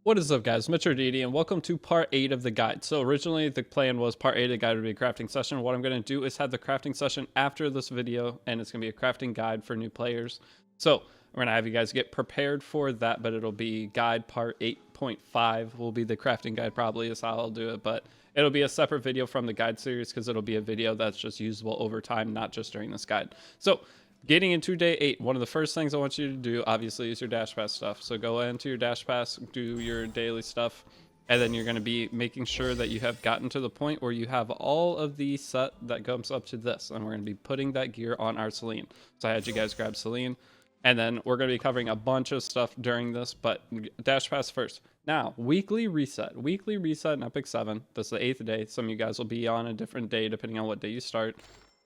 What is up, guys? Mr. Deity, and welcome to part 8 of the guide. So originally the plan was part 8 of the guide would be a crafting session. What I'm going to do is have the crafting session after this video, and it's going to be a crafting guide for new players. So we're going to have you guys get prepared for that, but it'll be guide part 8.5 will be the crafting guide, probably is how I'll do it, but it'll be a separate video from the guide series because it'll be a video that's just usable over time, not just during this guide. So getting into day 8, one of the first things I want you to do, obviously, is your Dash Pass stuff. So go into your Dash Pass, do your daily stuff, and then you're going to be making sure that you have gotten to the point where you have all of the set that comes up to this. And we're going to be putting that gear on our Celine. So I had you guys grab Celine, and then we're going to be covering a bunch of stuff during this, but Dash Pass first. Now, weekly reset in Epic 7. This is the 8th day. Some of you guys will be on a different day depending on what day you start.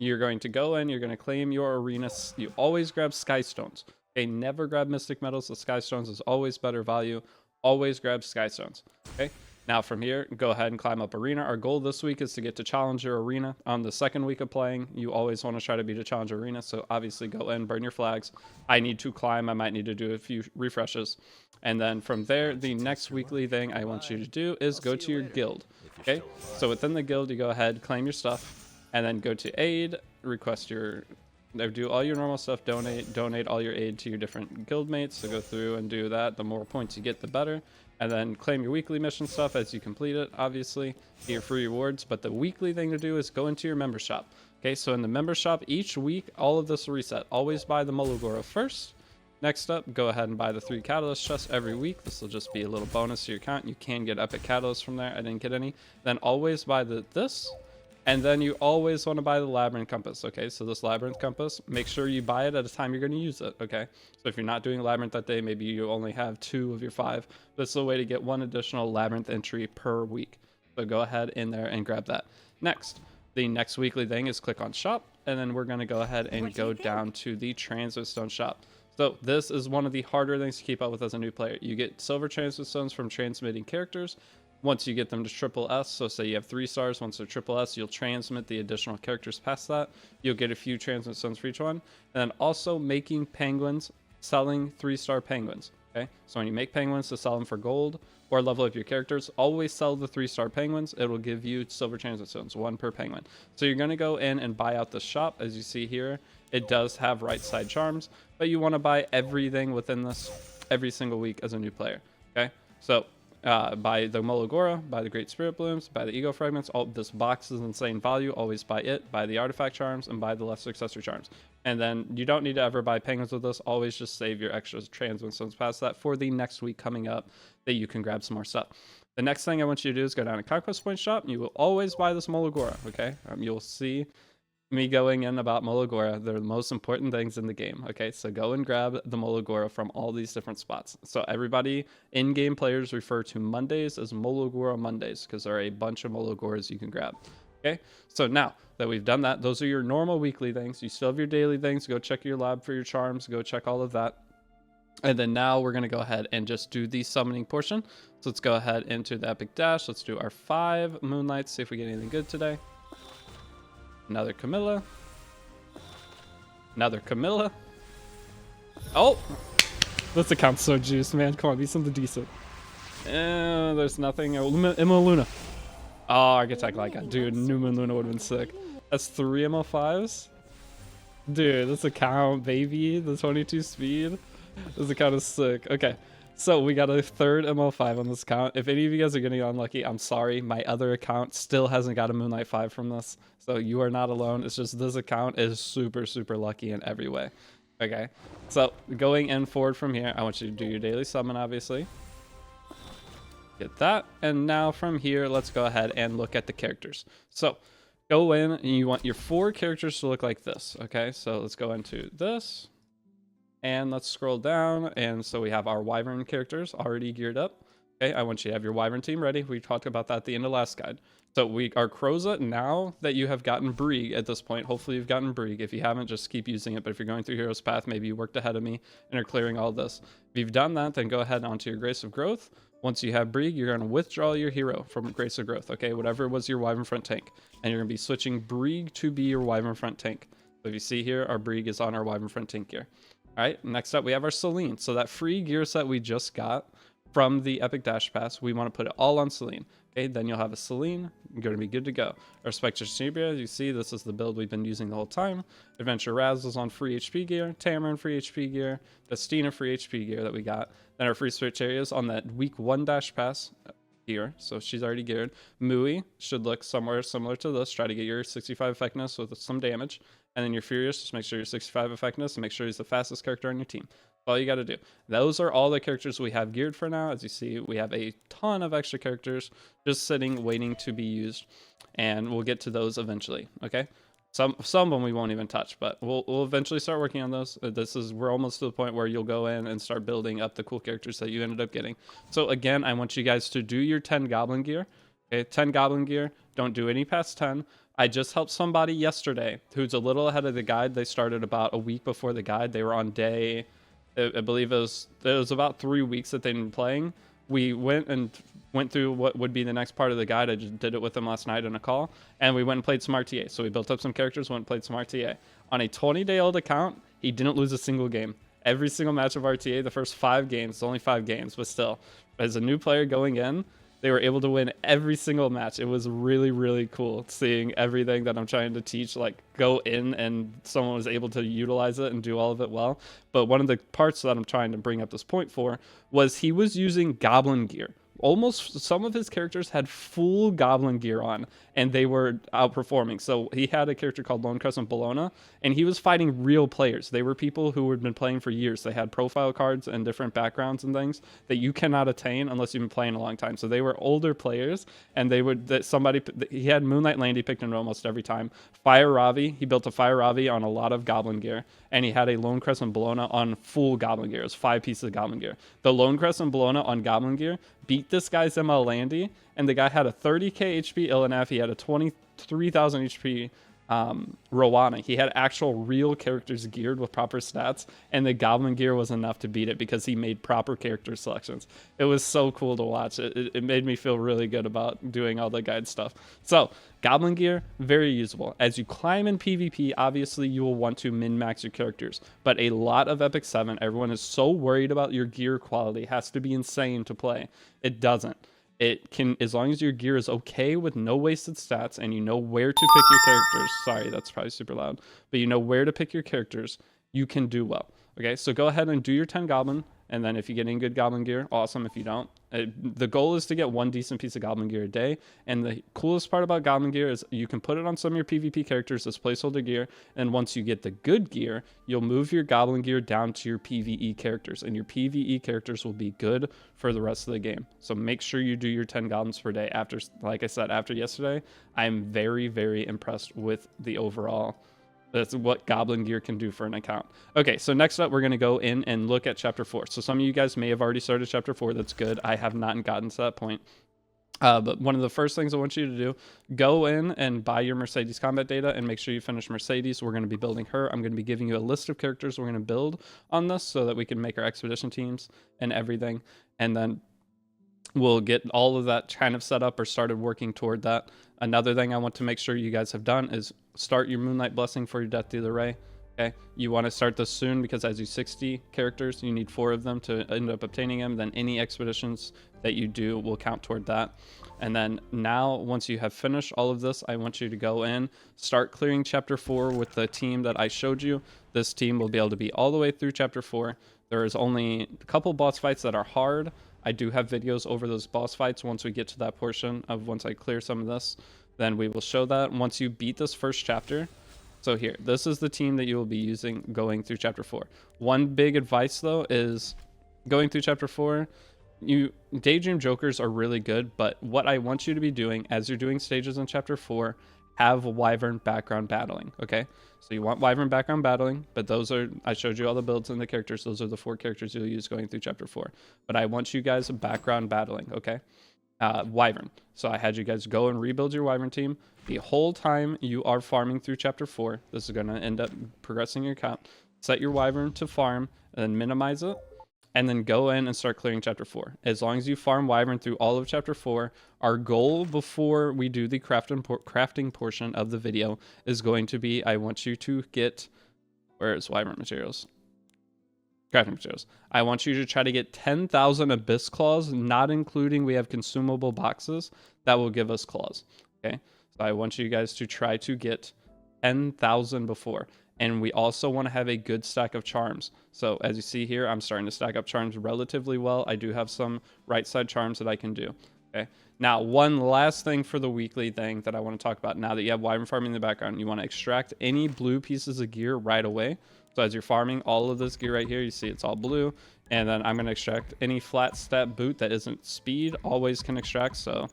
You're going to go in, you're going to claim your arena. You always grab Sky Stones. Okay, never grab Mystic Metals. The Sky Stones is always better value. Always grab Sky Stones. Okay, now from here, go ahead and climb up arena. Our goal this week is to get to Challenger Arena. On the second week of playing, you always want to try to beat a Challenger Arena. So obviously go in, burn your flags. I need to climb. I might need to do a few refreshes. And then from there, the next weekly thing I want you to do is go to your guild. Okay, so within the guild, you go ahead, claim your stuff. And then go to aid, request your, do all your normal stuff, donate all your aid to your different guild mates. So go through and do that. The more points you get, the better. And then claim your weekly mission stuff as you complete it, obviously, get your free rewards. But the weekly thing to do is go into your member shop. Okay, so in the member shop, each week, all of this will reset. Always buy the Mologoro first. Next up, go ahead and buy the 3 catalyst chests every week. This will just be a little bonus to your account. You can get epic catalysts from there. I didn't get any. Then always buy this. And then you always want to buy the Labyrinth Compass, okay? So this Labyrinth Compass, make sure you buy it at a time you're going to use it, okay? So if you're not doing Labyrinth that day, maybe you only have 2 of your 5. This is a way to get 1 additional Labyrinth entry per week. So go ahead in there and grab that. Next, the next weekly thing is click on Shop, and then we're going to go ahead and go down to the Transmit Stone Shop. So this is one of the harder things to keep up with as a new player. You get silver Transmit Stones from transmitting characters. Once you get them to triple S, so say you have 3 stars, once they're triple S, you'll transmit the additional characters past that. You'll get a few transmit stones for each one. And then also making penguins, selling 3-star penguins. Okay, so when you make penguins to sell them for gold or level up your characters, always sell the 3-star penguins. It will give you silver transmit stones, 1 per penguin. So you're going to go in and buy out the shop. As you see here, it does have right side charms, but you want to buy everything within this every single week as a new player. Okay, so buy the Mologora, buy the Great Spirit Blooms, buy the Ego Fragments. All this box is insane value. Always buy it. Buy the Artifact Charms and buy the Lesser Accessory Charms. And then you don't need to ever buy penguins with this. Always just save your extra transmit stones past that for the next week coming up that you can grab some more stuff. The next thing I want you to do is go down to Conquest Point Shop. You will always buy this Mologora, okay? You'll see me going in about Mologora. They're the most important things in the game. Okay, so go and grab the Mologora from all these different spots. So everybody, in-game players refer to Mondays as Mologora Mondays because there are a bunch of Mologoras you can grab. Okay, so now that we've done that, those are your normal weekly things. You still have your daily things. Go check your lab for your charms. Go check all of that. And then now we're going to go ahead and just do the summoning portion. So let's go ahead into the Epic Dash. Let's do our 5 Moonlights, see if we get anything good today. Another Camilla. Another Camilla. Oh! This account's so juiced, man. Come on, be something decent. There's nothing. Immo Luna. Oh, Architect like that. Dude, New Moon Luna would have been sick. That's 3 MO5s? Dude, this account, baby. The 22 speed. This account is sick. Okay. So we got a 3rd MO5 on this account. If any of you guys are getting unlucky, I'm sorry. My other account still hasn't got a Moonlight 5 from this. So you are not alone. It's just this account is super, super lucky in every way. Okay. So going in forward from here, I want you to do your daily summon, obviously. Get that. And now from here, let's go ahead and look at the characters. So go in and you want your 4 characters to look like this. Okay. So let's go into this. And let's scroll down, and so we have our Wyvern characters already geared up. Okay, I want you to have your Wyvern team ready. We talked about that at the end of last guide. So we are Croza. Now that you have gotten Brig at this point, hopefully you've gotten Brig. If you haven't, just keep using it. But if you're going through Hero's Path, maybe you worked ahead of me and are clearing all this. If you've done that, then go ahead onto your Grace of Growth. Once you have Brig, you're going to withdraw your hero from Grace of Growth, okay? Whatever was your Wyvern front tank. And you're going to be switching Brig to be your Wyvern front tank. So if you see here, our Brig is on our Wyvern front tank gear. All right, next up we have our Celine. So that free gear set we just got from the Epic Dash Pass. We want to put it all on Selene. Okay, then you'll have a Selene. You're going to be good to go. Our Spectre Cebria, you see, this is the build we've been using the whole time. Adventure Raz is on free HP gear. Tamarin free HP gear. Destina free HP gear that we got. Then our free switch areas on that week 1 Dash Pass gear. So she's already geared. Mui should look somewhere similar to this. Try to get your 65 effectiveness with some damage. And then your Furious, just make sure you're 65 effectiveness and make sure he's the fastest character on your team. All you got to do. Those are all the characters we have geared for now. As you see, we have a ton of extra characters just sitting, waiting to be used. And we'll get to those eventually, okay? Some of them we won't even touch, but we'll eventually start working on those. We're almost to the point where you'll go in and start building up the cool characters that you ended up getting. So again, I want you guys to do your 10 Goblin Gear. Okay, 10 Goblin Gear. Don't do any past 10. I just helped somebody yesterday who's a little ahead of the guide. They started about a week before the guide. They were on day, I believe it was about 3 weeks that they'd been playing. We went through what would be the next part of the guide. I just did it with them last night in a call, and we went and played some RTA. So we built up some characters, went and played some RTA. On a 20-day-old account, he didn't lose a single game. Every single match of RTA, the first 5 games, only 5 games, but still, as a new player going in, they were able to win every single match. It was really, really cool seeing everything that I'm trying to teach, like, go in and someone was able to utilize it and do all of it well. But one of the parts that I'm trying to bring up this point for was he was using Goblin Gear. Almost some of his characters had full Goblin Gear on, and they were outperforming. So he had a character called Lone Crescent Bologna, and he was fighting real players. They were people who had been playing for years. They had profile cards and different backgrounds and things that you cannot attain unless you've been playing a long time. So they were older players, and he had Moonlight Landy picked in almost every time. Fire Ravi, he built a Fire Ravi on a lot of Goblin Gear, and he had a Lone Crescent Bologna on full Goblin Gear. It was 5 pieces of Goblin Gear. The Lone Crescent Bologna on Goblin Gear beat this guy's ML Landy, and the guy had a 30k HP Illinaf. He had a 23,000 HP Rowana. He had actual real characters geared with proper stats, and the Goblin Gear was enough to beat it because he made proper character selections. It was so cool to watch. It made me feel really good about doing all the guide stuff. So Goblin Gear, very usable. As you climb in PvP, obviously you will want to min-max your characters, but a lot of Epic 7, everyone is so worried about your gear quality. It has to be insane to play. It doesn't. It can, as long as your gear is okay with no wasted stats and you know where to pick your characters. Sorry, that's probably super loud. But you know where to pick your characters, you can do well. Okay, so go ahead and do your 10 Goblin. And then if you get any good Goblin Gear, awesome. If you don't, the goal is to get 1 decent piece of Goblin Gear a day. And the coolest part about Goblin Gear is you can put it on some of your PvP characters as placeholder gear. And once you get the good gear, you'll move your Goblin Gear down to your PvE characters. And your PvE characters will be good for the rest of the game. So make sure you do your 10 Goblins per day. After, like I said, after yesterday, I'm very, very impressed with the overall. That's what Goblin Gear can do for an account. Okay, so next up, we're going to go in and look at Chapter 4. So some of you guys may have already started Chapter 4. That's good. I have not gotten to that point. But one of the first things I want you to do, go in and buy your Mercedes combat data and make sure you finish Mercedes. We're going to be building her. I'm going to be giving you a list of characters we're going to build on this so that we can make our expedition teams and everything. And then we'll get all of that kind of set up or started working toward that. Another thing I want to make sure you guys have done is start your Moonlight Blessing for your Death Dealer Ray. Okay, you want to start this soon because as you 60 characters, you need 4 of them to end up obtaining them. Then any expeditions that you do will count toward that. And then now, once you have finished all of this, I want you to go in, start clearing Chapter 4 with the team that I showed you. This team will be able to be all the way through Chapter 4. There is only a couple boss fights that are hard. I do have videos over those boss fights once we get to that portion of once I clear some of this. Then we will show that once you beat this first chapter. So here, this is the team that you will be using going through Chapter 4. One big advice, though, is going through Chapter 4, Daydream Jokers are really good, but what I want you to be doing as you're doing stages in Chapter 4, have Wyvern background battling, okay? So you want Wyvern background battling, but those are, I showed you all the builds and the characters. Those are the 4 characters you'll use going through Chapter 4. But I want you guys background battling, okay? Wyvern. So I had you guys go and rebuild your Wyvern team. The whole time you are farming through Chapter 4, this is going to end up progressing your account. Set your Wyvern to farm, and then minimize it, and then go in and start clearing Chapter 4. As long as you farm Wyvern through all of Chapter 4, our goal before we do the crafting portion of the video is going to be, I want you to get, where is Wyvern materials? crafting materials. I want you to try to get 10,000 abyss claws, not including we have consumable boxes that will give us claws. Okay, so I want you guys to try to get 10,000 before. And we also want to have a good stack of charms. So as you see here, I'm starting to stack up charms relatively well. I do have some right side charms that I can do. Okay. Now, one last thing for the weekly thing that I want to talk about. Now that you have wyvern farming in the background, you want to extract any blue pieces of gear right away. So as you're farming all of this gear right here, you see it's all blue. And then I'm going to extract any flat stat boot that isn't speed, always can extract. So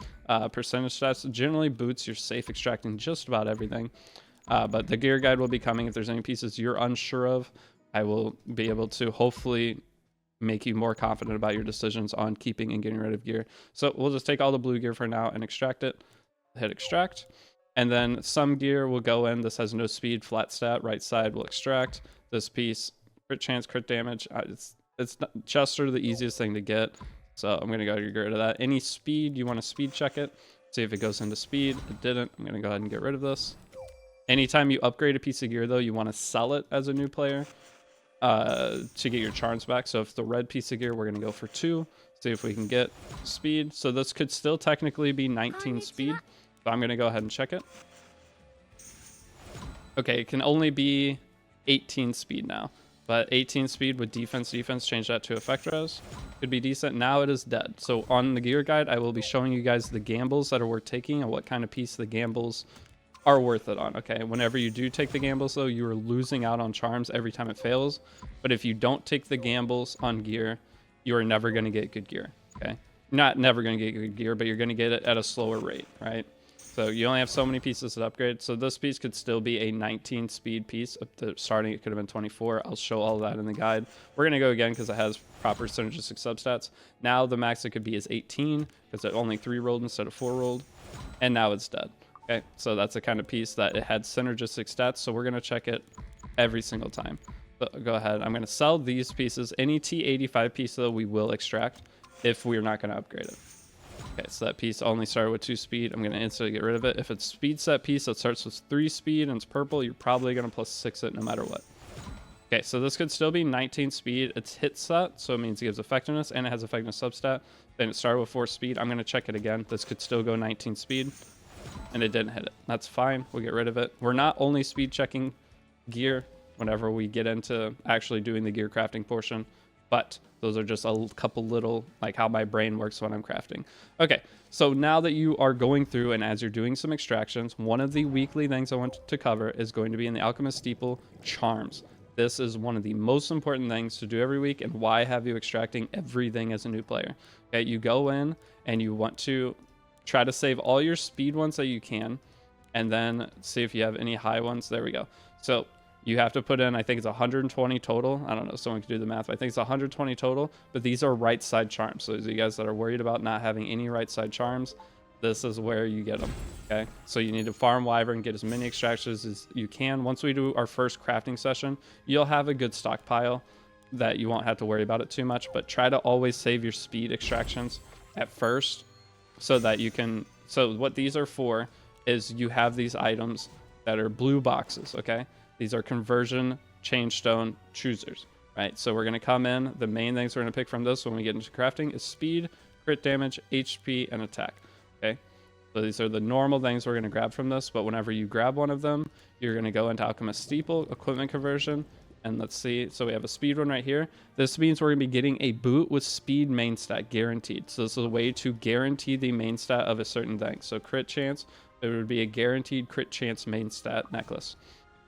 percentage stats, generally boots, you're safe extracting just about everything. But the gear guide will be coming. If there's any pieces you're unsure of, I will be able to hopefully make you more confident about your decisions on keeping and getting rid of gear. So we'll just take all the blue gear for now and extract it. Hit extract. And then some gear will go in. This has no speed, flat stat. Right side will extract. This piece, crit chance, crit damage. It's not just sort of the easiest thing to get. So I'm going to go get rid of that. Any speed, you want to speed check it. See if it goes into speed. It didn't. I'm going to go ahead and get rid of this. Anytime you upgrade a piece of gear, though, you want to sell it as a new player to get your charms back. So if the red piece of gear, we're going to go for 2. See if we can get speed. So this could still technically be 19 speed. So I'm going to go ahead and check it. Okay, it can only be 18 speed now. But 18 speed with defense, change that to effect res. Could be decent. Now it is dead. So on the gear guide, I will be showing you guys the gambles that are worth taking and what kind of piece the gambles are worth it on. Okay, whenever you do take the gambles, though, you are losing out on charms every time it fails. But if you don't take the gambles on gear, you are never going to get good gear. Okay, not never going to get good gear, but you're going to get it at a slower rate, right? So you only have so many pieces to upgrade. So this piece could still be a 19 speed piece. Up to starting, it could have been 24. I'll show all that in the guide. We're going to go again because it has proper synergistic substats. Now the max it could be is 18 because it only 3 rolled instead of 4 rolled. And now it's dead. Okay, so that's the kind of piece that it had synergistic stats, so we're going to check it every single time. So go ahead. I'm going to sell these pieces. Any T85 piece, though, we will extract if we're not going to upgrade it. Okay, so that piece only started with 2 speed. I'm going to instantly get rid of it. If it's speed set piece that starts with 3 speed and it's purple, you're probably going to +6 it no matter what. Okay, so this could still be 19 speed. It's hit set, so it means it gives effectiveness, and it has effectiveness substat. Then it started with 4 speed. I'm going to check it again. This could still go 19 speed. And it didn't hit it. That's fine. We'll get rid of it. We're not only speed checking gear whenever we get into actually doing the gear crafting portion, but those are just a couple little, like how my brain works when I'm crafting. Okay, so now that you are going through and as you're doing some extractions, one of the weekly things I want to cover is going to be in the Alchemist Steeple, charms. This is one of the most important things to do every week, and why have you extracting everything as a new player. Okay, you go in and you want to try to save all your speed ones that you can, and then see if you have any high ones. There we go. So you have to put in, I think it's 120 total. I don't know, someone can do the math, but I think it's 120 total, but these are right side charms. So you guys that are worried about not having any right side charms, this is where you get them. Okay, so you need to farm wyvern, get as many extractions as you can. Once we do our first crafting session, you'll have a good stockpile that you won't have to worry about it too much, but try to always save your speed extractions at first, so that you can, so what these are for is you have these items that are blue boxes. Okay, these are conversion change stone choosers, right? So we're going to come in, the main things we're going to pick from this when we get into crafting is speed, crit damage, HP, and attack. Okay, so these are the normal things we're going to grab from this, but whenever you grab one of them, you're going to go into Alchemist Steeple, equipment conversion. And let's see, so we have a speed one right here. This means we're going to be getting a boot with speed main stat guaranteed. So this is a way to guarantee the main stat of a certain thing. So crit chance, it would be a guaranteed crit chance main stat necklace.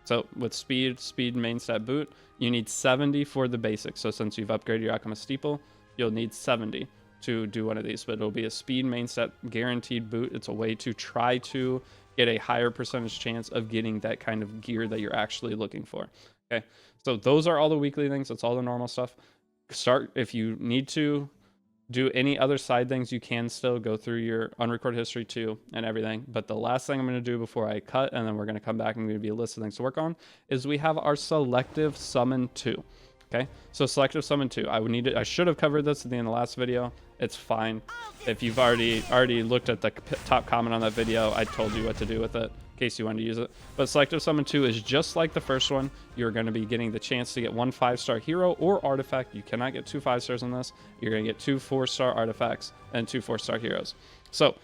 So with speed main stat boot, you need 70 for the basics. So since you've upgraded your Alchemist Steeple, you'll need 70 to do one of these. But it'll be a speed main stat guaranteed boot. It's a way to try to get a higher percentage chance of getting that kind of gear that you're actually looking for. Okay, so those are all the weekly things. That's all the normal stuff. Start, if you need to do any other side things, you can still go through your unrecorded history too and everything. But the last thing I'm going to do before I cut, and then we're going to come back and going to be a list of things to work on, is we have our Selective Summon 2. Okay, so Selective Summon 2. I should have covered this at the end of the last video. It's fine. If you've already looked at the top comment on that video, I told you what to do with it. case you want to use it. But Selective Summon 2 is just like the first one. You're going to be getting the chance to get 1 5-star hero or artifact. You cannot get 2 5-stars in this. You're going to get 2 4-star artifacts and 2 4-star heroes. So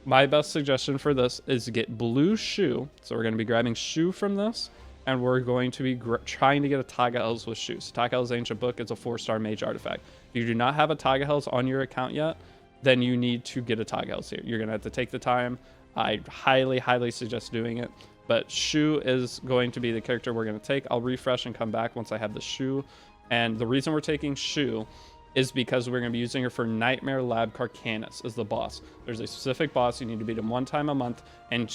my best suggestion for this is to get blue Shu. So we're going to be grabbing Shu from this, and we're going to be trying to get a Tagahel's with Shu. So Tagahel's Ancient Book is a 4-star mage artifact. If you do not have a Tagahel's on your account yet, then you need to get a Tagahel's here. You're going to have to take the time. I highly suggest doing it. But Shu is going to be the character we're going to take. I'll refresh and come back once I have the Shu. And the reason we're taking Shu is because we're going to be using her for Nightmare Lab Carcanus as the boss. There's a specific boss. You need to beat him 1 time a month. And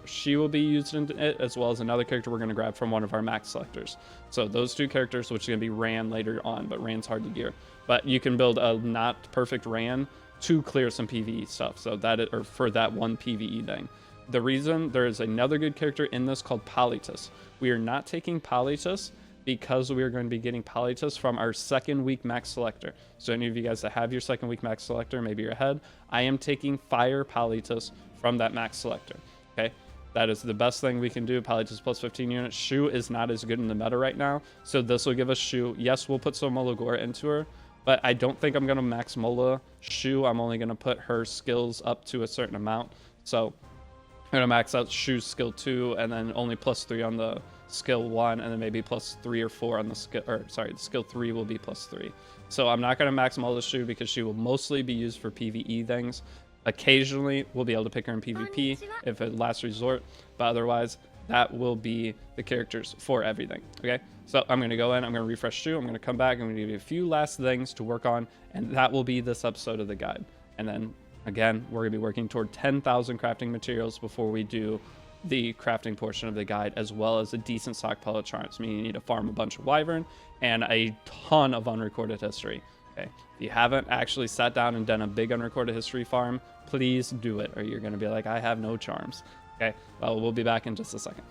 she will be used in it, as well as another character we're going to grab from one of our max selectors. So those 2 characters, which is going to be Ran later on. But Ran's hard to gear. But you can build a not perfect Ran to clear some PvE stuff, so that or for that 1 PvE thing. The reason there is another good character in this called Polytus. We are not taking Polytus because we are going to be getting Polytus from our 2nd week max selector. So any of you guys that have your 2nd week max selector, maybe you're ahead, I am taking Fire Polytus from that max selector. Okay, that is the best thing we can do. Polytus plus 15 units. Shu is not as good in the meta right now, so this will give us Shu. Yes, we'll put some Molagor into her, but I don't think I'm going to max Mola Shu. I'm only going to put her skills up to a certain amount. So I'm going to max out Shu's skill 2 and then only +3 on the skill 1, and then maybe +3 or 4 on the skill, or sorry, the skill 3 will be +3. So I'm not going to max Mola Shu because she will mostly be used for PvE things. Occasionally, we'll be able to pick her in PvP if it last resort, but otherwise, that will be the characters for everything. Okay, so I'm going to go in, I'm going to refresh Shu, I'm going to come back, I'm going to give you a few last things to work on, and that will be this episode of the guide. And then again, we're going to be working toward 10,000 crafting materials before we do the crafting portion of the guide, as well as a decent stockpile of charms, meaning you need to farm a bunch of wyvern and a ton of unrecorded history. Okay, if you haven't actually sat down and done a big unrecorded history farm, please do it, or you're going to be like, I have no charms. Okay, well, we'll be back in just a second.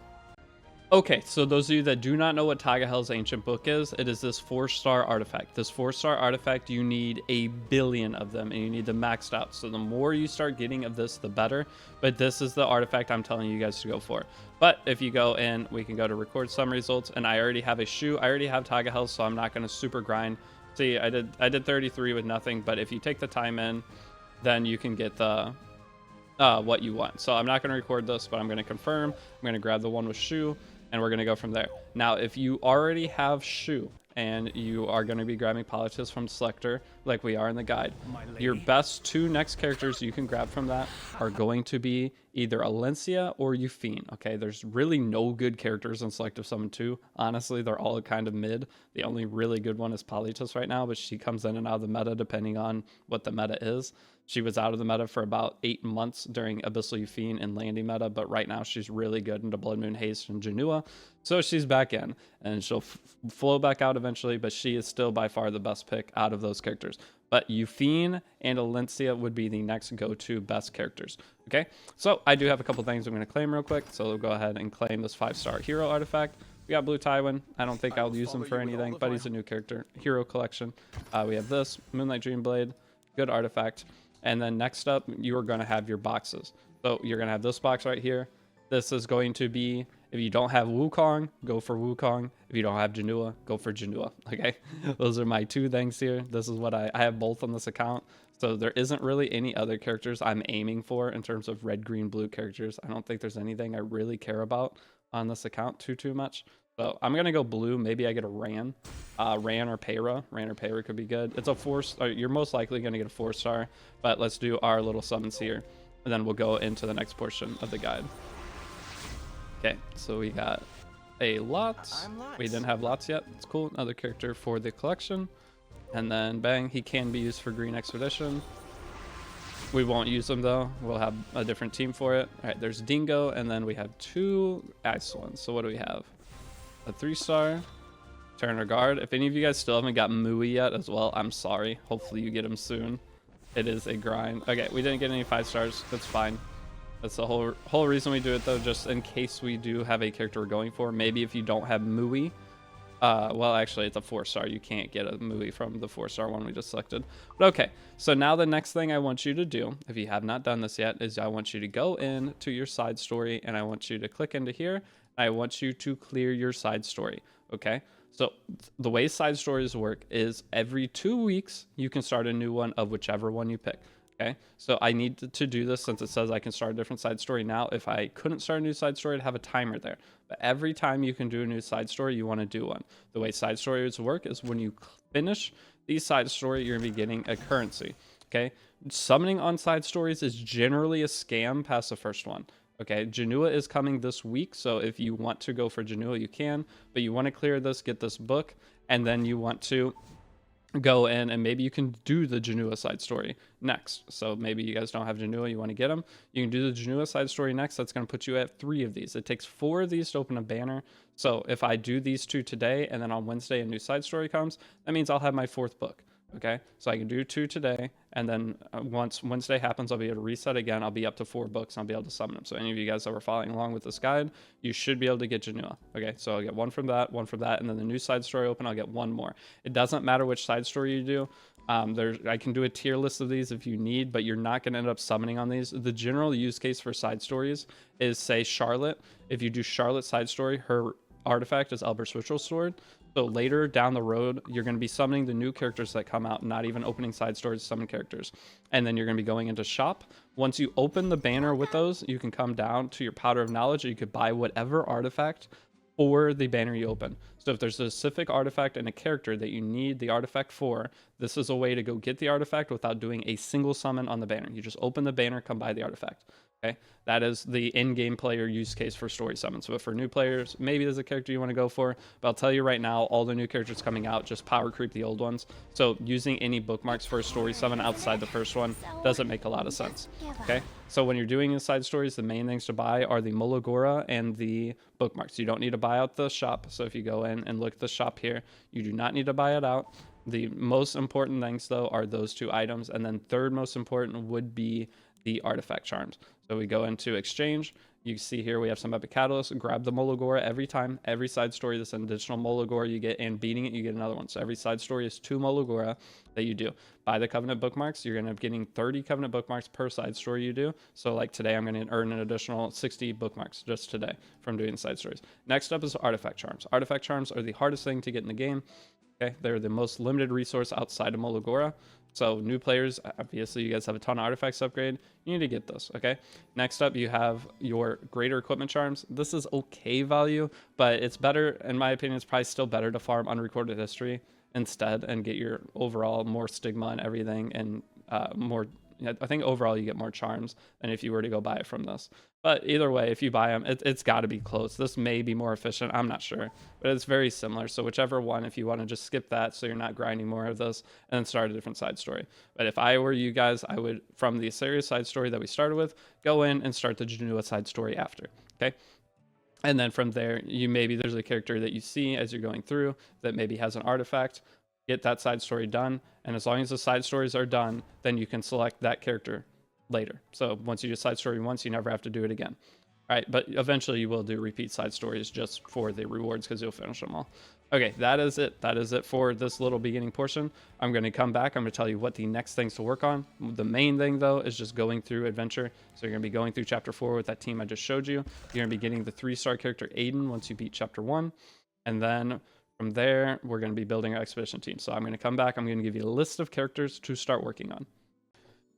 Okay, so those of you that do not know what Tagahel's Ancient Book is, it is this 4-star artifact. This 4-star artifact, you need 1 billion of them, and you need them maxed out. So the more you start getting of this, the better. But this is the artifact I'm telling you guys to go for. But if you go in, we can go to record some results, and I already have a Shu. I already have Tagahel's, so I'm not going to super grind. See, I did 33 with nothing, but if you take the time in, then you can get the what you want. So I'm not going to record this, but I'm going to confirm. I'm going to grab the one with Shu, and we're going to go from there. Now, if you already have Shu and you are going to be grabbing Polytus from Selector, like we are in the guide, your best 2 next characters you can grab from that are going to be either Alencia or Euphine. Okay, there's really no good characters in Selective Summon 2. Honestly, they're all kind of mid. The only really good one is Polytus right now, but she comes in and out of the meta depending on what the meta is. She was out of the meta for about 8 months during Abyssal Euphine and Landing meta, but right now she's really good into Blood Moon Haste and Janua. So she's back in, and she'll flow back out eventually, but she is still by far the best pick out of those characters. But Euphine and Alencia would be the next go-to best characters. Okay, so I do have a couple things I'm going to claim real quick. So we'll go ahead and claim this 5-star hero artifact. We got Blue Tywin. I don't think I'll use him for anything, but he's a new character. Hero collection. We have this Moonlight Dreamblade, good artifact. And then next up, you are going to have your boxes. So you're going to have this box right here. This is going to be, if you don't have Wukong, go for Wukong. If you don't have Janua, go for Janua. Okay, those are my 2 things here. This is what I have both on this account. So there isn't really any other characters I'm aiming for in terms of red, green, blue characters. I don't think there's anything I really care about on this account too much. So I'm going to go blue. Maybe I get a Ran. Ran or Peyra. Ran or Peyra could be good. It's a 4-star. You're most likely going to get a 4-star. But let's do our little summons here. And then we'll go into the next portion of the guide. Okay, so we got a lot. We didn't have lots yet. It's cool. Another character for the collection. And then bang, he can be used for Green Expedition. We won't use him though. We'll have a different team for it. All right, there's Dingo, and then we have 2 ice ones. So what do we have? A 3-star, Turner Guard. If any of you guys still haven't got Mui yet as well, I'm sorry. Hopefully you get him soon. It is a grind. Okay, we didn't get any 5-stars. That's fine. That's the whole reason we do it though, just in case we do have a character we're going for. Maybe if you don't have Mui, Well, actually, it's a 4-star. You can't get a movie from the 4-star one we just selected. But okay, so now the next thing I want you to do, if you have not done this yet, is I want you to go in to your side story, and I want you to click into here. I want you to clear your side story, okay? So the way side stories work is every 2 weeks, you can start a new one of whichever one you pick. Okay, so I need to do this since it says I can start a different side story now. If I couldn't start a new side story, I'd have a timer there. But every time you can do a new side story, you want to do one. The way side stories work is when you finish the side story, you're going to be getting a currency. Okay, summoning on side stories is generally a scam past the first one. Okay, Janua is coming this week, so if you want to go for Janua, you can. But you want to clear this, get this book, and then you want to go in and maybe you can do the Janua side story next. So maybe you guys don't have Janua, you want to get them. You can do the Janua side story next. That's going to put you at 3 of these. It takes 4 of these to open a banner. So if I do these 2 today and then on Wednesday a new side story comes, that means I'll have my 4th book. Okay, so I can do 2 today, and then once Wednesday happens, I'll be able to reset again. I'll be up to 4 books, and I'll be able to summon them. So any of you guys that were following along with this guide, you should be able to get Janua. Okay, so I'll get 1 from that, and then the new side story open, I'll get 1 more. It doesn't matter which side story you do. I can do a tier list of these if you need, but you're not going to end up summoning on these. The general use case for side stories is, say, Charlotte. If you do Charlotte side story, her artifact is Albert's Ritual Sword. So later down the road, you're going to be summoning the new characters that come out, not even opening side stories to summon characters. And then you're going to be going into shop. Once you open the banner with those, you can come down to your Powder of Knowledge, and you could buy whatever artifact for the banner you open. So if there's a specific artifact and a character that you need the artifact for, this is a way to go get the artifact without doing a single summon on the banner. You just open the banner, come buy the artifact. Okay, that is the in-game player use case for story summons. But for new players, maybe there's a character you want to go for. But I'll tell you right now, all the new characters coming out just power creep the old ones. So using any bookmarks for a story summon outside the first one doesn't make a lot of sense. Okay, so when you're doing inside stories, the main things to buy are the Mologora and the bookmarks. You don't need to buy out the shop. So if you go in and look at the shop here, you do not need to buy it out. The most important things, though, are those 2 items. And then third most important would be the artifact charms. So we go into exchange. You see here we have some epic catalyst. Grab the Mologora every time. Every side story, this additional Mologora you get, and beating it, you get another one. So every side story is 2 Mologora that you do. Buy the Covenant bookmarks. You're going to end up getting 30 Covenant bookmarks per side story you do. So like today, I'm going to earn an additional 60 bookmarks just today from doing side stories. Next up is artifact charms. Artifact charms are the hardest thing to get in the game. Okay, they're the most limited resource outside of Mologora. So new players, obviously you guys have a ton of artifacts to upgrade. You need to get those, okay? Next up, you have your greater equipment charms. This is okay value, but it's better, in my opinion, it's probably still better to farm unrecorded history instead and get your overall more stigma and everything and more. I think overall you get more charms than if you were to go buy it from this. But either way, if you buy them, it's got to be close. This may be more efficient. I'm not sure, but it's very similar. So whichever one, if you want to just skip that so you're not grinding more of this and then start a different side story. But if I were you guys, I would, from the serious side story that we started with, go in and start the Janua side story after, okay? And then from there, there's a character that you see as you're going through that maybe has an artifact. Get that side story done, and as long as the side stories are done, then you can select that character later. So once you do side story once, you never have to do it again. All right, but eventually you will do repeat side stories just for the rewards because you'll finish them all. Okay, that is it. That is it for this little beginning portion. I'm going to come back. I'm going to tell you what the next things to work on. The main thing, though, is just going through adventure. So you're going to be going through chapter 4 with that team I just showed you. You're going to be getting the 3-star character Aiden once you beat chapter 1, and then from there, we're going to be building our expedition team. So I'm going to come back. I'm going to give you a list of characters to start working on.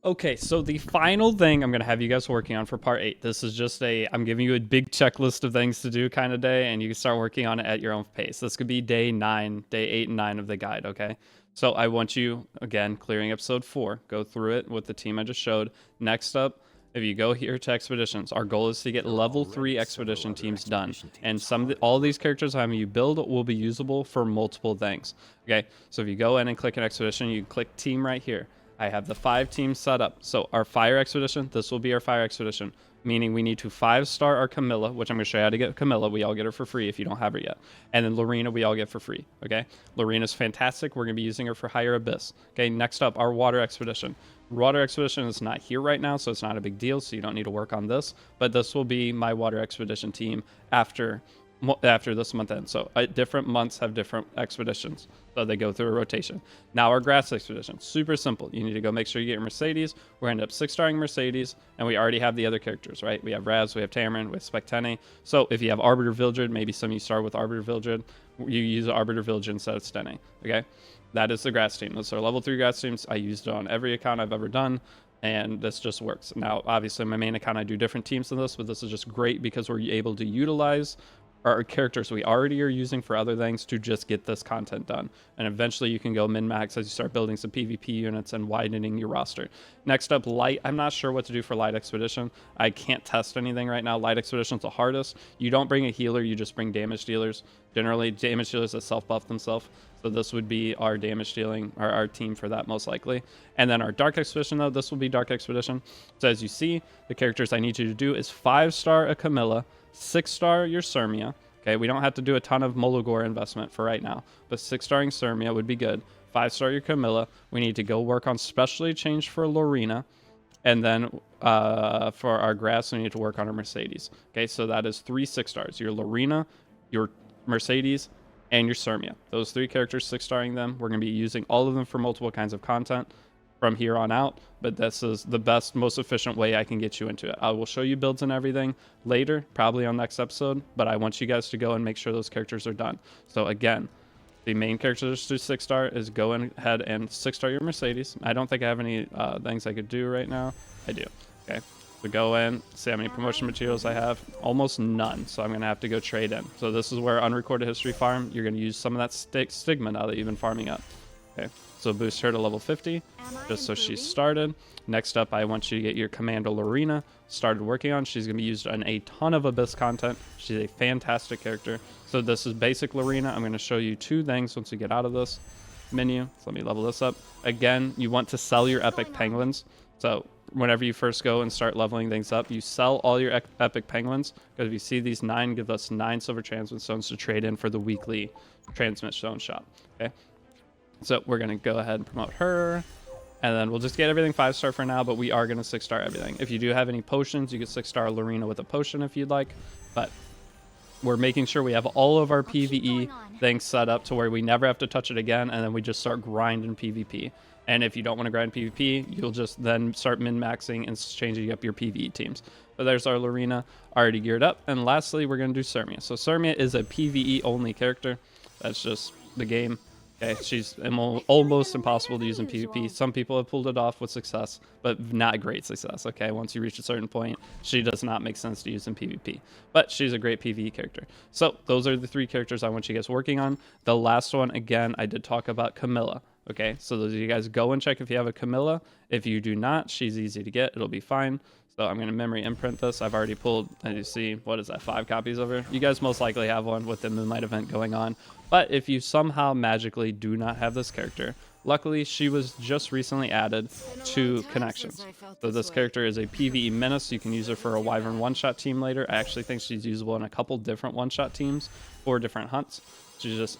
Okay, so the final thing I'm going to have you guys working on for part 8. This is just I'm giving you a big checklist of things to do kind of day, and you can start working on it at your own pace. This could be day 8 and 9 of the guide, okay? So I want you, again, clearing episode 4. Go through it with the team I just showed. Next up, if you go here to expeditions, our goal is to get level 3 expedition teams done. And all these characters I'm you build will be usable for multiple things. Okay, so if you go in and click an expedition, you click team right here. I have the 5 teams set up. So our fire expedition, this will be our fire expedition, meaning we need to 5-star our Camilla, which I'm going to show you how to get Camilla. We all get her for free if you don't have her yet. And then Lorena, we all get for free, okay? Lorena's fantastic. We're going to be using her for Higher Abyss. Okay, next up, our water expedition. Water expedition is not here right now, so it's not a big deal, so you don't need to work on this. But this will be my water expedition team after after this month ends. So different months have different expeditions. So they go through a rotation. Now our grass expedition, super simple. You need to go make sure you get your Mercedes. We're going to end up 6-starring Mercedes, and we already have the other characters, right? We have Raz, we have Tamarin, we have Spectene. So if you have Arbiter Vildred, maybe some of you start with Arbiter Vildred, you use Arbiter Vildred instead of Stene, okay? That is the grass team. Those are level 3 grass teams. I used it on every account I've ever done, and this just works. Now, obviously, my main account, I do different teams than this, but this is just great because we're able to utilize our characters we already are using for other things to just get this content done. And eventually you can go min-max as you start building some PvP units and widening your roster. Next up, Light. I'm not sure what to do for Light Expedition. I can't test anything right now. Light Expedition is the hardest. You don't bring a healer, you just bring damage dealers. Generally, damage dealers that self-buff themselves. So this would be our damage dealing, our team for that most likely. And then our Dark Expedition, though, this will be Dark Expedition. So as you see, the characters I need you to do is 5-star a Camilla, 6-star your Sirmia. Okay, we don't have to do a ton of Mologore investment for right now, but 6-starring Sirmia would be good. 5-star your Camilla. We need to go work on specially changed for Lorena. And then for our grass, we need to work on our Mercedes. Okay, so that is 3 6-stars. Your Lorena, your Mercedes, and your Sirmia. Those 3 characters, 6-starring them. We're going to be using all of them for multiple kinds of content from here on out, but this is the best, most efficient way I can get you into it. I will show you builds and everything later, probably on next episode, but I want you guys to go and make sure those characters are done. So again, the main characters to 6-star is go ahead and 6-star your Mercedes. I don't think I have any things I could do right now. I do. Okay, so go in, see how many promotion materials I have. Almost none, so I'm going to have to go trade in. So this is where unrecorded history farm, you're going to use some of that stigma now that you've been farming up. Okay, so boost her to level 50, just so she's started. Next up, I want you to get your Commander Lorena started working on. She's going to be used in a ton of Abyss content. She's a fantastic character. So this is basic Lorena. I'm going to show you 2 things once we get out of this menu. So let me level this up. Again, you want to sell your epic penguins. So whenever you first go and start leveling things up, you sell all your epic penguins, because if you see these 9 give us 9 silver transmit stones to trade in for the weekly transmit stone shop. Okay. So we're going to go ahead and promote her, and then we'll just get everything 5-star for now, but we are going to 6-star everything. If you do have any potions, you can 6-star Lorena with a potion if you'd like, but we're making sure we have all of our PvE things set up to where we never have to touch it again, and then we just start grinding PvP. And if you don't want to grind PvP, you'll just then start min-maxing and changing up your PvE teams. But there's our Lorena already geared up. And lastly, we're going to do Sirmia. So Sirmia is a PvE only character. That's just the game. Okay, she's almost impossible to use in PvP. Some people have pulled it off with success, but not great success. Okay, once you reach a certain point, she does not make sense to use in PvP. But she's a great PvE character. So those are the 3 characters I want you guys working on. The last one, again, I did talk about Camilla. Okay, so those of you guys go and check if you have a Camilla. If you do not, she's easy to get. It'll be fine. So I'm going to memory imprint this. I've already pulled, as you see, what is that, 5 copies of her? You guys most likely have one with the Moonlight event going on. But if you somehow magically do not have this character, luckily she was just recently added to Connections. So this character is a PvE menace. You can use her for a Wyvern one-shot team later. I actually think she's usable in a couple different one-shot teams for different hunts.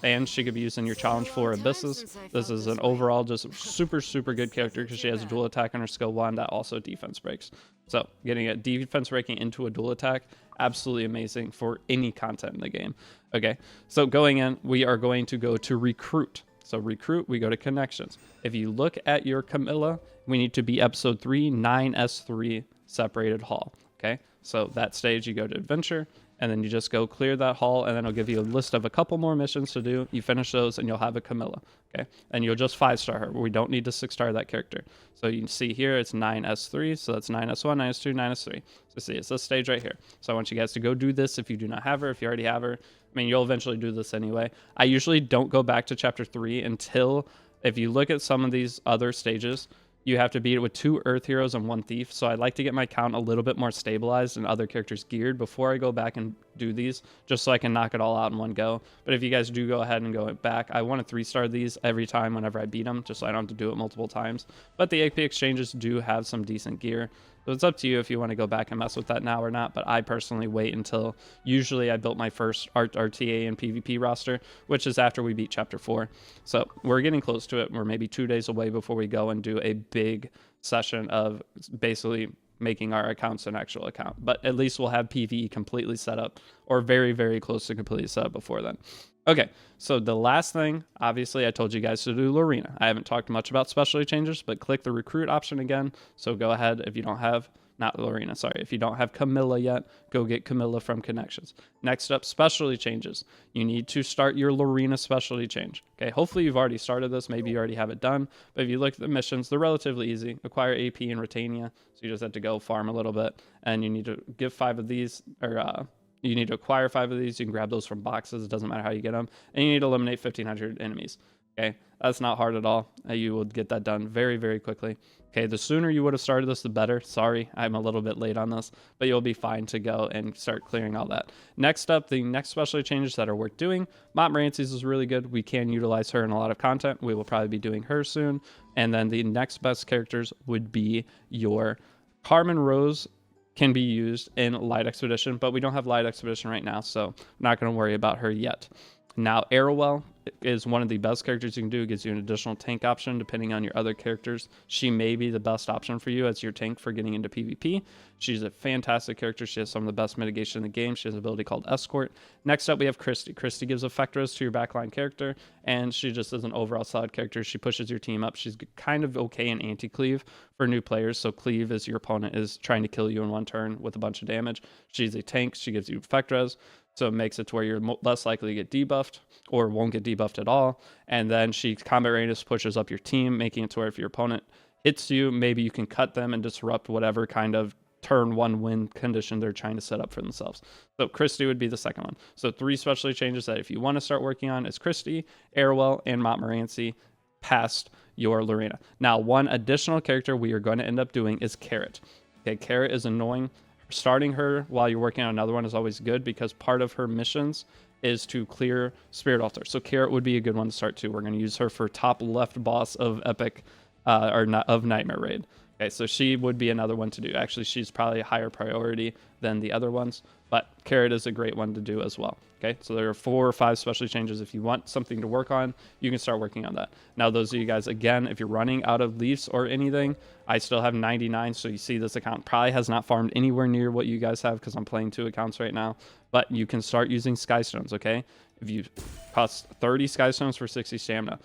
And she could be used in your challenge for Abysses. This is an overall just super good character because she has a dual attack on her skill 1 that also defense breaks. So getting a defense breaking into a dual attack, absolutely amazing for any content in the game. Okay, so going in, we are going to go to recruit. So recruit, we go to connections. If you look at your Camilla, we need to be episode 3, 9S3 separated hall. Okay, so that stage you go to adventure, and then you just go clear that hall, and then it'll give you a list of a couple more missions to do. You finish those, and you'll have a Camilla, okay? And you'll just 5-star her. We don't need to 6-star that character. So you can see here, it's 9S3, so that's 9S1, 9S2, 9S3. So see, it's this stage right here. So I want you guys to go do this if you do not have her. If you already have her, I mean, you'll eventually do this anyway. I usually don't go back to Chapter 3 until, if you look at some of these other stages, you have to beat it with 2 Earth Heroes and 1 Thief. So I like to get my count a little bit more stabilized and other characters geared before I go back and do these, just so I can knock it all out in one go. But if you guys do go ahead and go back, I want to 3-star these every time whenever I beat them, just so I don't have to do it multiple times. But the AP exchanges do have some decent gear. So it's up to you if you want to go back and mess with that now or not, but I personally wait until usually I built my first RTA and PvP roster, which is after we beat Chapter 4. So we're getting close to it. We're maybe 2 days away before we go and do a big session of basically making our accounts an actual account. But at least we'll have PvE completely set up, or very, very close to completely set up before then. Okay, so the last thing, obviously I told you guys to do Lorena. I haven't talked much about specialty changes, but click the recruit option again. So go ahead, if you don't have, not Lorena, sorry, if you don't have Camilla yet, go get Camilla from Connections. Next up, specialty changes. You need to start your Lorena specialty change. Okay, hopefully you've already started this, maybe you already have it done, but if you look at the missions, they're relatively easy. Acquire AP and Retania, so you just have to go farm a little bit, and you need to give 5 of these, or you need to acquire 5 of these. You can grab those from boxes. It doesn't matter how you get them. And you need to eliminate 1,500 enemies. Okay, that's not hard at all. You will get that done very, very quickly. Okay, the sooner you would have started this, the better. Sorry, I'm a little bit late on this, but you'll be fine to go and start clearing all that. Next up, the next specialty changes that are worth doing. Montmorency's is really good. We can utilize her in a lot of content. We will probably be doing her soon. And then the next best characters would be your Carmen Rose. Can be used in Light Expedition, but we don't have Light Expedition right now, so I'm not going to worry about her yet. Now, Arrowell is one of the best characters you can do. It gives you an additional tank option depending on your other characters. She may be the best option for you as your tank for getting into PvP. She's a fantastic character. She has some of the best mitigation in the game. She has an ability called Escort. Next up, we have Christy. Christy gives effect res to your backline character, and she just is an overall solid character. She pushes your team up. She's kind of okay in anti-cleave for new players. So cleave is your opponent is trying to kill you in one turn with a bunch of damage. She's a tank. She gives you effect res. So it makes it to where you're less likely to get debuffed or won't get debuffed at all. And then she combat readiness pushes up your team, making it to where if your opponent hits you, maybe you can cut them and disrupt whatever kind of turn 1 win condition they're trying to set up for themselves. So Christy would be the second one. So 3 specialty changes that if you want to start working on is Christy, Arrowell, and Montmorency past your Lorena. Now, one additional character we are going to end up doing is Carrot. Okay, Carrot is annoying. Starting her while you're working on another one is always good because part of her missions is to clear Spirit Altar. So Carrot would be a good one to start too. We're going to use her for top left boss of Epic, or not of Nightmare Raid. Okay, so she would be another one to do. Actually, she's probably a higher priority than the other ones, but Carrot is a great one to do as well. Okay, so there are 4 or 5 specialty changes. If you want something to work on, you can start working on that. Now, those of you guys, again, if you're running out of leaves or anything, I still have 99, so you see this account probably has not farmed anywhere near what you guys have because I'm playing 2 accounts right now, but you can start using Skystones, okay? If you cost 30 Skystones for 60 stamina,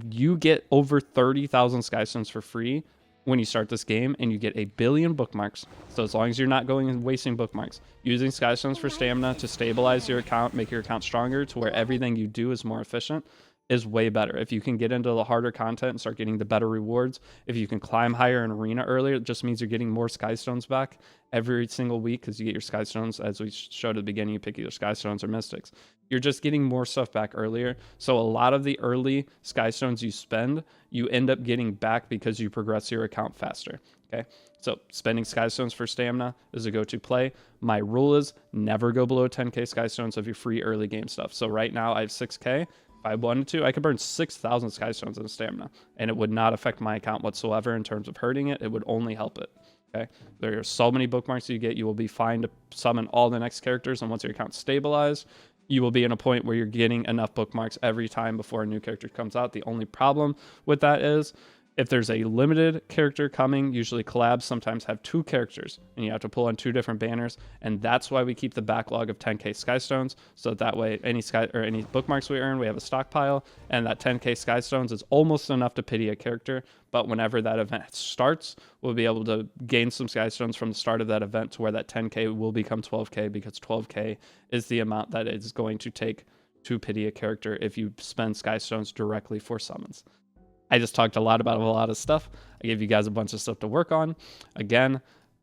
you get over 30,000 Skystones for free when you start this game, and you get 1 billion bookmarks. So as long as you're not going and wasting bookmarks, using Skystones for stamina to stabilize your account, make your account stronger to where everything you do is more efficient, is way better. If you can get into the harder content and start getting the better rewards, if you can climb higher in arena earlier, it just means you're getting more Skystones back every single week because you get your Skystones, as we showed at the beginning, you pick either Skystones or Mystics. You're just getting more stuff back earlier. So a lot of the early Skystones you spend, you end up getting back because you progress your account faster. Okay, so spending Skystones for stamina is a go-to play. My rule is never go below 10k Skystones of your free early game stuff. So right now I have 6k. If I wanted to, I could burn 6,000 Skystones in stamina, and it would not affect my account whatsoever in terms of hurting it. It would only help it. Okay, there are so many bookmarks you get. You will be fine to summon all the next characters, and once your account's stabilized, you will be in a point where you're getting enough bookmarks every time before a new character comes out. The only problem with that is if there's a limited character coming, usually collabs sometimes have 2 characters and you have to pull on 2 different banners. And that's why we keep the backlog of 10k Skystones. So that way any bookmarks we earn, we have a stockpile, and that 10k Skystones is almost enough to pity a character. But whenever that event starts, we'll be able to gain some Skystones from the start of that event to where that 10k will become 12k, because 12k is the amount that it's going to take to pity a character if you spend Skystones directly for summons. I just talked a lot about a lot of stuff. I gave you guys a bunch of stuff to work on. Again,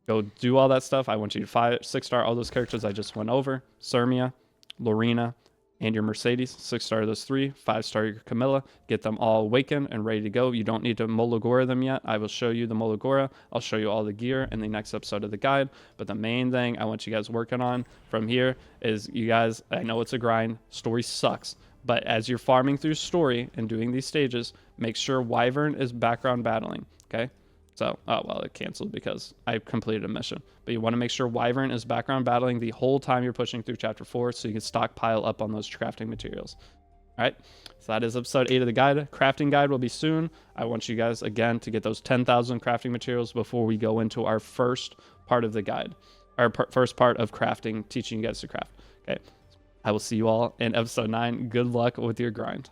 go do all that stuff. I want you to 6-star all those characters I just went over. Sermia, Lorena, and your Mercedes. 6-star those 3. 5-star your Camilla. Get them all awakened and ready to go. You don't need to Molagora them yet. I will show you the Molagora. I'll show you all the gear in the next episode of the guide. But the main thing I want you guys working on from here is, you guys, I know it's a grind. Story sucks. But as you're farming through story and doing these stages, make sure Wyvern is background battling, okay? So, oh, well, it canceled because I completed a mission. But you want to make sure Wyvern is background battling the whole time you're pushing through Chapter 4 so you can stockpile up on those crafting materials. All right, so that is episode 8 of the guide. Crafting guide will be soon. I want you guys, again, to get those 10,000 crafting materials before we go into our first part of the guide, our first part of crafting, teaching you guys to craft. Okay, I will see you all in episode 9. Good luck with your grind.